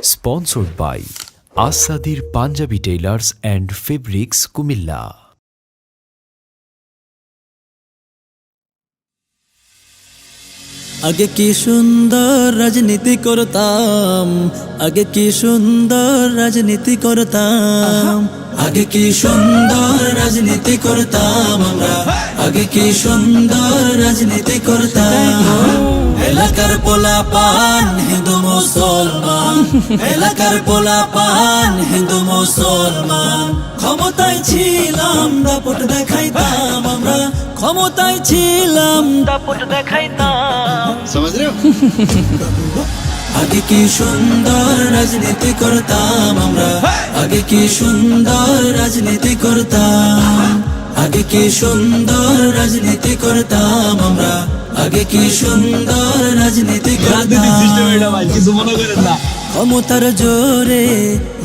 Sponsored by Asadir Punjabi Tailors and Fabrics, Kumilla. আগে কি সুন্দর রাজনীতি করতাম, আগে কি সুন্দর রাজনীতি করতাম, আগে কি সুন্দর রাজনীতি করতাম আমরা, আগে কি সুন্দর রাজনীতি করতাম। এলাকার পোলাপান হিন্দু মুসলমান, এলাকার পোলাপান হিন্দু মুসলমান, ক্ষমতায় ছিলাম দাপট দেখাইতাম আমরা, ক্ষমতায় ছিলাম দাপট দেখাইতাম। আগে কি সুন্দর রাজনীতি করতাম আমরা, আগে কি সুন্দর রাজনীতি করতাম, আগে কি সুন্দর রাজনীতি করতাম আমরা, আগে কি সুন্দর রাজনীতি করতাম। ক্ষমতার জোরে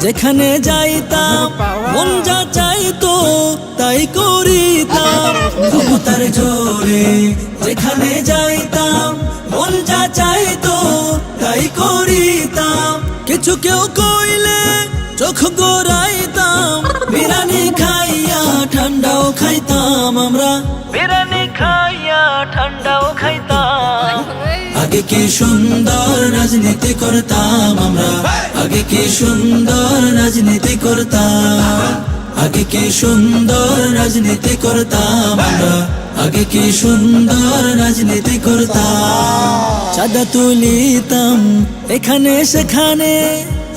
যেখানে যাইতাম, মন যা চাইতো তাই করিতাম। ক্ষমতার জোরে যেখানে যাইতাম, মন যা চাইতো তাই করিতাম। কিছু কেউ কইলে চোখ গোরাইতাম, বিরানি খাইয়া ঠান্ডাও খাইতাম আমরা, বিরানি খাইয়া ঠান্ডাও খাইতাম। আগে কি সুন্দর রাজনীতি করতাম আমরা, আগে কি সুন্দর রাজনীতি করতাম, আগে কি সুন্দর রাজনীতি করতাম আমরা, আগে কি সুন্দর রাজনীতি করতাম। চাঁদা তুলিতাম এখানে সেখানে,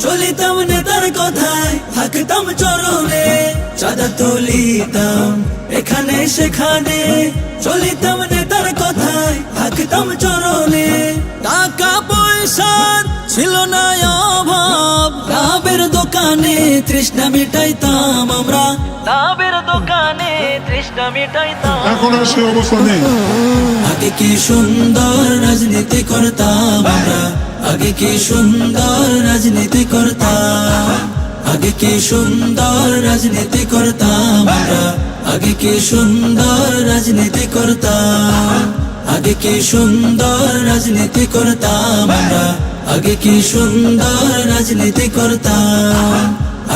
চলিতাম নেতার কথায় থাকতাম চরণে। চাঁদা তুলিতাম এখানে সেখানে, চলিতাম নেতার কথায় থাকতাম চরণে। টাকা পয়সার ছিল না অভাব, ডাবের দোকানে তৃষ্ণা মিটাইতাম আমরা, ডাবের দোকানে তৃষ্ণা মিটাইতাম। এখন আর সে অবস্থা নেই। আগে কি সুন্দর রাজনীতি করতাম আমরা, আগে কি সুন্দর রাজনীতি করতাম, আগে কি সুন্দর রাজনীতি করতাম আমরা, আগে কি সুন্দর রাজনীতি করতাম, আগে কি সুন্দর রাজনীতি করতাম আমরা, আগে কি সুন্দর রাজনীতি করতাম,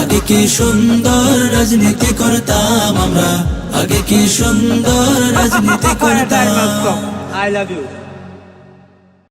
আগে কি সুন্দর রাজনীতি করতাম আমরা, আগে কি সুন্দর রাজনীতি করতাম। I love you.